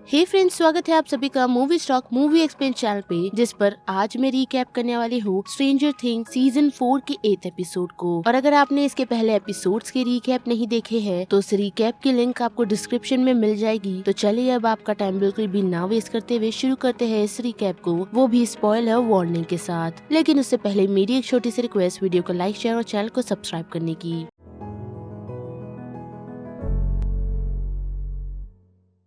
हे friends, स्वागत है आप सभी का movie stock movie explain channel पे, जिस पर आज मैं रिकैप करने वाली हूँ स्ट्रेंजर थिंग्स सीजन 4 के 8th एपिसोड को। और अगर आपने इसके पहले एपिसोड्स के रिकैप नहीं देखे हैं तो उस रिकैप की लिंक आपको डिस्क्रिप्शन में मिल जाएगी। तो चलिए अब आपका टाइम बिल्कुल भी ना वेस्ट करते हुए शुरू करते हैं इस रिकैप को, वो भी स्पॉइलर वार्निंग के साथ। लेकिन उससे पहले मेरी एक छोटी सी रिक्वेस्ट, वीडियो को लाइक, शेयर और चैनल को सब्सक्राइब करने की।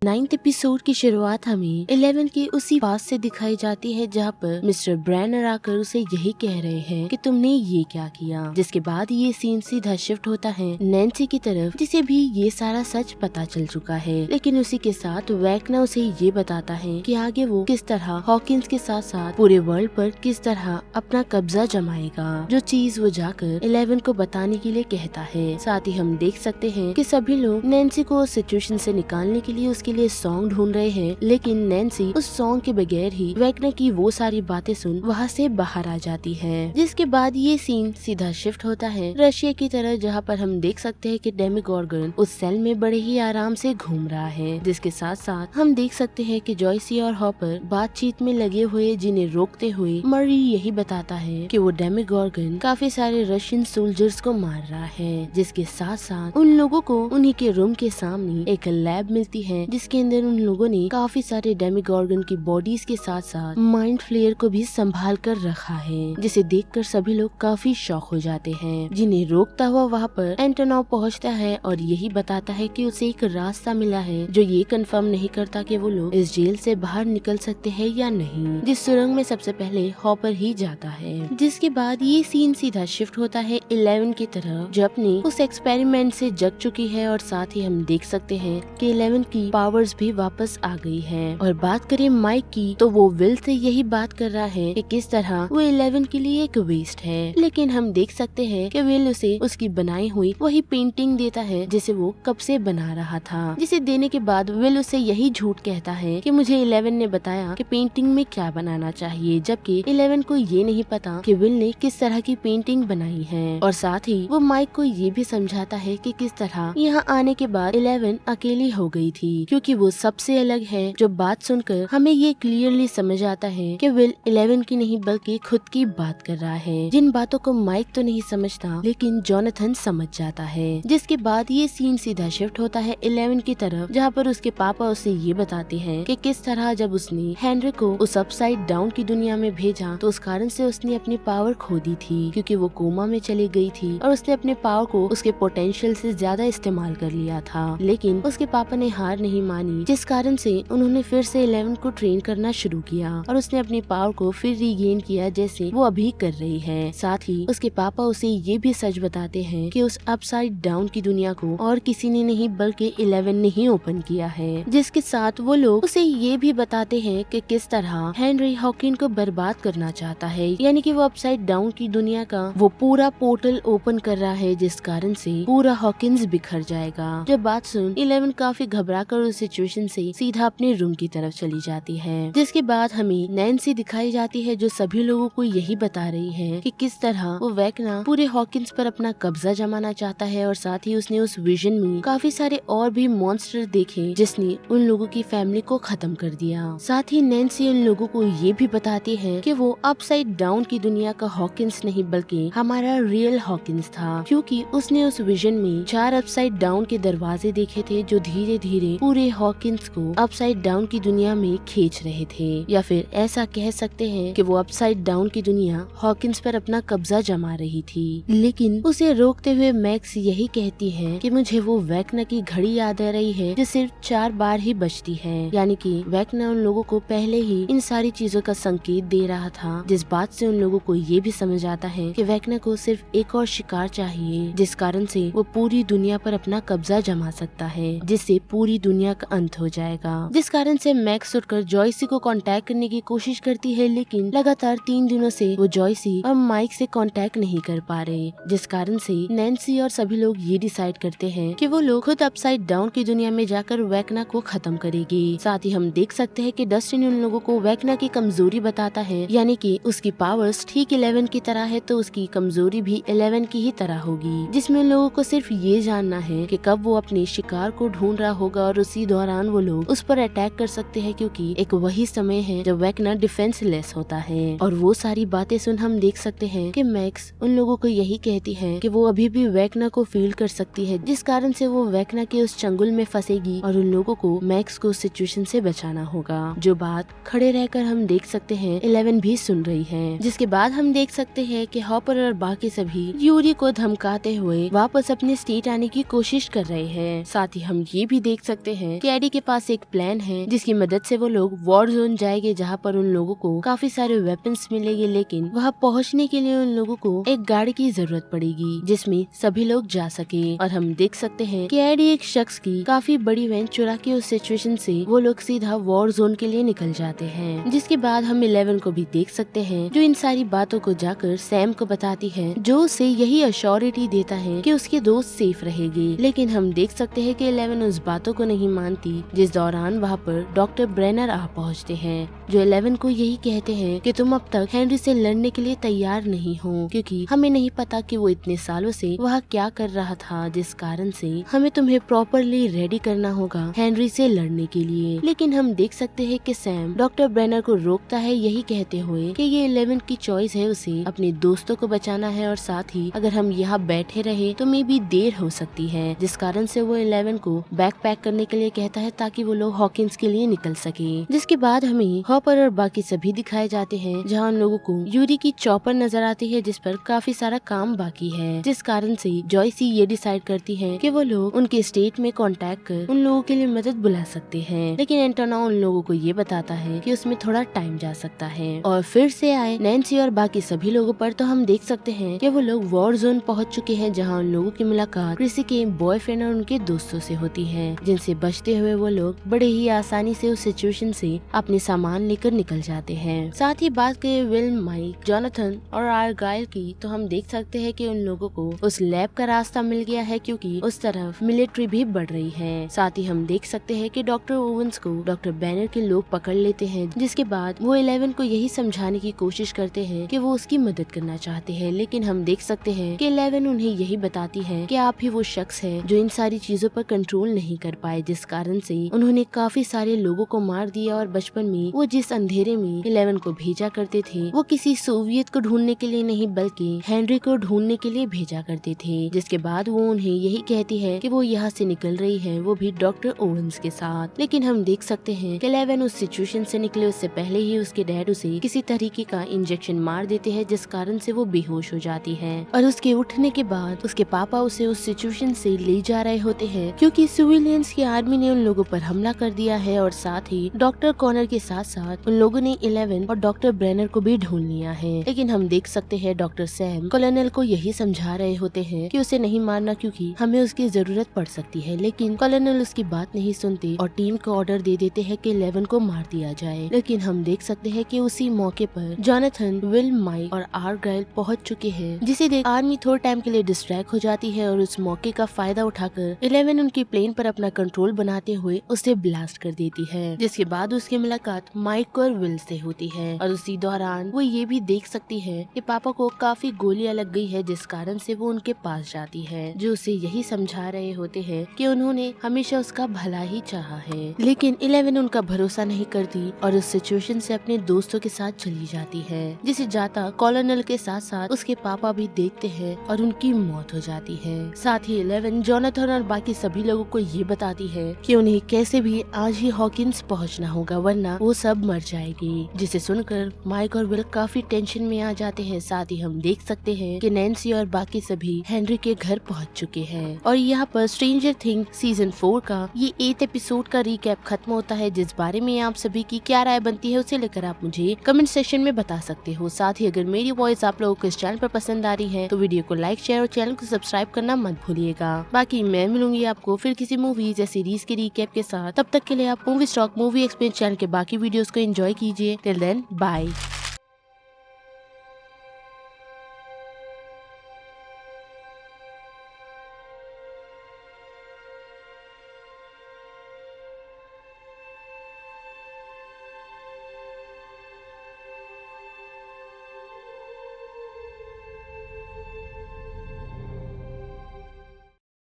9th एपिसोड की शुरुआत हमें 11 की उसी पास से दिखाई जाती है जहाँ पर मिस्टर ब्रैनर आकर उसे यही कह रहे हैं कि तुमने ये क्या किया। जिसके बाद ये सीन सीधा शिफ्ट होता है नैन्सी की तरफ, जिसे भी ये सारा सच पता चल चुका है। लेकिन उसी के साथ वैकना उसे ये बताता है कि आगे वो किस तरह हॉकिंस के साथ साथ पूरे वर्ल्ड पर किस तरह अपना कब्जा जमाएगा, जो चीज वो जाकर 11 को बताने के लिए कहता है। साथ ही हम देख सकते हैं कि सभी लोग नैन्सी को उस सिचुएशन से निकालने के लिए उसके लिए सॉन्ग ढूंढ रहे हैं, लेकिन नैन्सी उस सॉन्ग के बगैर ही वैगनर की वो सारी बातें सुन वहाँ से बाहर आ जाती है। जिसके बाद ये सीन सीधा शिफ्ट होता है रशिया की तरह, जहाँ पर हम देख सकते हैं कि डेमिगॉर्गन उस सेल में बड़े ही आराम से घूम रहा है। जिसके साथ साथ हम देख सकते हैं कि जॉयसी और हॉपर बातचीत में लगे हुए, जिन्हें रोकते हुए मरी यही बताता है कि वो डेमिगॉर्गन काफी सारे रशियन सोल्जर्स को मार रहा है। जिसके साथ साथ उन लोगों को उन्हीं के रूम के सामने एक लैब मिलती है, जिसके अंदर उन लोगों ने काफी सारे डेमिगॉर्गन की बॉडीज के साथ साथ माइंड फ्लेयर को भी संभाल कर रखा है, जिसे देखकर सभी लोग काफी शॉक हो जाते हैं। जिन्हें रोकता हुआ वहाँ पर एंटोनोव पहुँचता है और यही बताता है कि उसे एक रास्ता मिला है जो ये कंफर्म नहीं करता कि वो लोग इस जेल से बाहर निकल सकते हैं या नहीं, जिस सुरंग में सबसे पहले हॉपर ही जाता है। जिसके बाद ये सीन सीधा शिफ्ट होता है 11 की तरफ, जो अपनी उस एक्सपेरिमेंट से जग चुकी है। और साथ ही हम देख सकते हैं कि 11 की पावर्स भी वापस आ गई है। और बात करें माइक की, तो वो विल से यही बात कर रहा है कि किस तरह वो 11 के लिए एक वेस्ट है। लेकिन हम देख सकते हैं कि विल उसे उसकी बनाई हुई वही पेंटिंग देता है जिसे वो कब से बना रहा था। जिसे देने के बाद विल उसे यही झूठ कहता है कि मुझे 11 ने बताया कि पेंटिंग में क्या बनाना चाहिए, जबकि 11 को ये नहीं पता कि विल ने किस तरह की पेंटिंग बनाई है। और साथ ही वो माइक को ये भी समझाता है कि किस तरह यहाँ आने के बाद 11 अकेली हो गई थी, क्योंकि वो सबसे अलग है। जो बात सुनकर हमें ये क्लियरली समझ आता है कि विल 11 की नहीं बल्कि खुद की बात कर रहा है, जिन बातों को माइक तो नहीं समझता लेकिन जोनाथन समझ जाता है। जिसके बाद ये सीन सीधा शिफ्ट होता है 11 की तरफ, जहाँ पर उसके पापा उसे ये बताते हैं कि किस तरह जब उसने हेनरी को उस अपसाइड डाउन की दुनिया में भेजा तो उस कारण से उसने अपनी पावर खो दी थी, क्योंकि वो कोमा में चली गई थी और उसने अपने पावर को उसके पोटेंशियल से ज्यादा इस्तेमाल कर लिया था। लेकिन उसके पापा ने हार नहीं मानी, जिस कारण से उन्होंने फिर से 11 को ट्रेन करना शुरू किया और उसने अपनी पावर को फिर रीगेन किया, जैसे वो अभी कर रही है। साथ ही उसके पापा उसे ये भी सच बताते हैं कि उस अपसाइड डाउन की दुनिया को और किसी ने नहीं बल्कि 11 ने ही ओपन किया है। जिसके साथ वो लोग उसे ये भी बताते हैं कि किस तरह हेनरी हॉकिन को बर्बाद करना चाहता है, यानी कि वो अपसाइड डाउन की दुनिया का वो पूरा पोर्टल ओपन कर रहा है, जिस कारण से पूरा हॉकिंस बिखर जाएगा। जब बात सुन 11 काफी घबरा कर उस सिचुएशन से सीधा अपने रूम की तरफ चली जाती है। जिसके बाद हमें नैन्सी दिखाई जाती है, जो सभी लोगों को यही बता रही है कि किस तरह वो वैकना पूरे हॉकिंस पर अपना कब्जा जमाना चाहता है। और साथ ही उसने उस विजन में काफी सारे और भी मॉन्स्टर देखे, जिसने उन लोगों की फैमिली को खत्म कर दिया। साथ ही नैन्सी उन लोगों को ये भी बताती है कि वो अपसाइड डाउन की दुनिया का हॉकिंस नहीं बल्कि हमारा रियल हॉकिंस था, क्योंकि उसने उस विजन में 4 अपसाइड डाउन के दरवाजे देखे थे, जो धीरे धीरे पूरे हॉकिंस को अपसाइड डाउन की दुनिया में खींच रहे थे। या फिर ऐसा कह सकते हैं कि वो अपसाइड डाउन की दुनिया हॉकिंस पर अपना कब्जा जमा रही थी। लेकिन उसे रोकते हुए मैक्स यही कहती है कि मुझे वो वैकना की घड़ी याद आ रही है जो सिर्फ 4 बार ही बजती है, यानी कि वैकना उन लोगों को पहले ही इन सारी चीजों का संकेत दे रहा था, जिस बात से उन लोगों को ये भी समझ आता है कि वैकना को सिर्फ एक और शिकार चाहिए, जिस कारण से वो पूरी दुनिया पर अपना कब्जा जमा सकता है, जिससे पूरी दुनिया का अंत हो जाएगा। जिस कारण से मैक्स उठकर जॉयसी को कांटेक्ट करने की कोशिश करती है, लेकिन लगातार 3 दिनों से वो जॉयसी और माइक से कांटेक्ट नहीं कर पा रहे, जिस कारण से नैन्सी और सभी लोग ये डिसाइड करते हैं कि वो लोग खुद अपसाइड डाउन की दुनिया में जाकर वैकना को खत्म करेगी। साथ ही हम देख सकते हैं कि डस्टिन उन लोगों को वैकना की कमजोरी बताता है, यानी कि उसकी पावर्स ठीक 11 की तरह है तो उसकी कमजोरी भी 11 की ही तरह होगी, जिसमें उन लोगों को सिर्फ ये जानना है कि कब वो अपने शिकार को ढूंढ रहा होगा और उसी उसी दौरान वो लोग उस पर अटैक कर सकते हैं, क्योंकि एक वही समय है जब वेक्ना डिफेंसलेस होता है। और वो सारी बातें सुन हम देख सकते हैं कि मैक्स उन लोगों को यही कहती है कि वो अभी भी वेक्ना को फील कर सकती है, जिस कारण से वो वेक्ना के उस चंगुल में फंसेगी और उन लोगों को मैक्स को उस सिचुएशन से बचाना होगा। जो बात खड़े रहकर हम देख सकते हैं 11 भी सुन रही है। जिसके बाद हम देख सकते हैं कि हॉपर और बाकी सभी यूरी को धमकाते हुए वापस अपने स्टेट आने की कोशिश कर रहे हैं। साथ ही हम ये भी देख सकते हैं कि एडी के पास एक प्लान है जिसकी मदद से वो लोग वॉर जोन जाएंगे, जहाँ पर उन लोगों को काफी सारे वेपन्स मिलेंगे, लेकिन वहाँ पहुँचने के लिए उन लोगों को एक गाड़ी की जरूरत पड़ेगी जिसमें सभी लोग जा सके। और हम देख सकते हैं कि एडी एक शख्स की काफी बड़ी वैन चुरा के उस सिचुएशन से वो लोग सीधा वॉर जोन के लिए निकल जाते हैं। जिसके बाद हम 11 को भी देख सकते हैं जो इन सारी बातों को जाकर सैम को बताती है, जो उसे यही अश्योरिटी देता है कि उसके दोस्त सेफ रहेगी। लेकिन हम देख सकते हैं कि 11 उस बातों को नहीं मानती, जिस दौरान वहाँ पर डॉक्टर ब्रेनर आ पहुँचते हैं, जो 11 को यही कहते हैं कि तुम अब तक हेनरी से लड़ने के लिए तैयार नहीं हो, क्योंकि हमें नहीं पता कि वो इतने सालों से वहाँ क्या कर रहा था, जिस कारण से हमें तुम्हें प्रॉपरली रेडी करना होगा हेनरी से लड़ने के लिए। लेकिन हम देख सकते हैं कि सैम डॉक्टर ब्रेनर को रोकता है, यही कहते हुए कि ये 11 की चॉइस है, उसे अपने दोस्तों को बचाना है और साथ ही अगर हम यहाँ बैठे रहे तो मे भी देर हो सकती है, जिस कारण से वो 11 को बैग पैक करने के लिए कहता है ताकि वो लोग हॉकिंस के लिए निकल सके। जिसके बाद हमें हॉपर और बाकी सभी दिखाए जाते हैं, जहाँ उन लोगों को यूरी की चॉपर नजर आती है जिस पर काफी सारा काम बाकी है, जिस कारण से जॉयसी ये डिसाइड करती है कि वो लोग उनके स्टेट में कांटेक्ट कर उन लोगों के लिए मदद बुला सकते हैं। लेकिन एंटोना उन लोगों को ये बताता है कि उसमें थोड़ा टाइम जा सकता है। और फिर से आए नैन्सी और बाकी सभी लोगों पर, तो हम देख सकते हैं कि वो लोग वॉर जोन पहुंच चुके हैं, जहां उन लोगों की मुलाकात क्रिसी के बॉयफ्रेंड और उनके दोस्तों से होती है, जिनसे बचते हुए वो लोग बड़े ही आसानी से उस सिचुएशन से अपने सामान लेकर निकल जाते हैं। साथ ही बात करें विल, माइक, जोनाथन और आर्गाइल की, तो हम देख सकते हैं कि उन लोगों को उस लैब का रास्ता मिल गया है, क्योंकि उस तरफ मिलिट्री भी बढ़ रही है। साथ ही हम देख सकते हैं कि डॉक्टर ओवेंस को डॉक्टर बैनर के लोग पकड़ लेते हैं, जिसके बाद वो 11 को यही समझाने की कोशिश करते हैं कि वो उसकी मदद करना चाहते हैं। लेकिन हम देख सकते हैं कि 11 उन्हें यही बताती है कि आप ही वो शख्स है जो इन सारी चीजों पर कंट्रोल नहीं कर पाए, जिस कारण से उन्होंने काफी सारे लोगों को मार दिया। और बचपन में वो जिस अंधेरे में 11 को भेजा करते थे, वो किसी सोवियत को ढूंढने के लिए नहीं बल्कि हेनरी को ढूंढने के लिए भेजा करते थे। जिसके बाद वो उन्हें यही कहती है कि वो यहाँ से निकल रही है, वो भी डॉक्टर ओवेंस के साथ। लेकिन हम देख सकते हैं कि 11 उस सिचुएशन से निकले उससे पहले ही उसके डैड उसे किसी तरीके का इंजेक्शन मार देते हैं, जिस कारण से वो बेहोश हो जाती है। और उसके उठने के बाद उसके पापा उसे उस सिचुएशन से ले जा रहे होते हैं, क्योंकि सिविलियंस की आर्मी ने उन लोगों पर हमला कर दिया है। और साथ ही डॉक्टर कॉनर के साथ साथ उन लोगों ने 11 और डॉक्टर ब्रेनर को भी ढूंढ लिया है। लेकिन हम देख सकते हैं डॉक्टर सैम कॉलोनल को यही समझा रहे होते हैं कि उसे नहीं मारना, क्योंकि हमें उसकी जरूरत पड़ सकती है। लेकिन कॉलोनल उसकी बात नहीं सुनते और टीम को ऑर्डर दे देते हैं कि 11 को मार दिया जाए। लेकिन हम देख सकते हैं कि उसी मौके पर जोनाथन, विल, माइक और आर्गाइल पहुंच चुके हैं, जिसे देख आर्मी थोड़े टाइम के लिए डिस्ट्रैक्ट हो जाती है और उस मौके का फायदा उठाकर 11 उनकी प्लेन पर अपना कंट्रोल बनाते हुए उसे ब्लास्ट कर देती है। जिसके बाद उसकी मुलाकात माइक और विल से होती है और उसी दौरान वो ये भी देख सकती है कि पापा को काफी गोलियां लग गई है, जिस कारण से वो उनके पास जाती है, जो उसे यही समझा रहे होते हैं कि उन्होंने हमेशा उसका भला ही चाहा है। लेकिन 11 उनका भरोसा नहीं करती और उस सिचुएशन से अपने दोस्तों के साथ चली जाती है, जिसे जाता कॉलोनल के साथ साथ उसके पापा भी देखते हैं और उनकी मौत हो जाती है। साथ ही 11 जोनाथन और बाकी सभी लोगों को ये बताती है कि उन्हें कैसे भी आज ही हॉकिंस पहुंचना होगा, वरना वो सब मर जाएगी, जिसे सुनकर माइक और विल काफी टेंशन में आ जाते हैं। साथ ही हम देख सकते हैं कि नैन्सी और बाकी सभी हेनरी के घर पहुंच चुके हैं। और यहाँ पर स्ट्रेंजर थिंग्स सीजन 4 का ये 8th एपिसोड का रिकैप खत्म होता है, जिस बारे में आप सभी की क्या राय बनती है उसे लेकर आप मुझे कमेंट सेक्शन में बता सकते हो। साथ ही अगर मेरी वॉइस आप लोगों को इस चैनल पर पसंद आ रही है तो वीडियो को लाइक, शेयर और चैनल को सब्सक्राइब करना मत भूलिएगा। बाकी मैं मिलूंगी आपको फिर किसी मूवीज या सीरीज के रिकैप के साथ। तब तक के लिए आप movie stock movie explain channel के बाकी वीडियोस को एंजॉय कीजिए। Till then bye.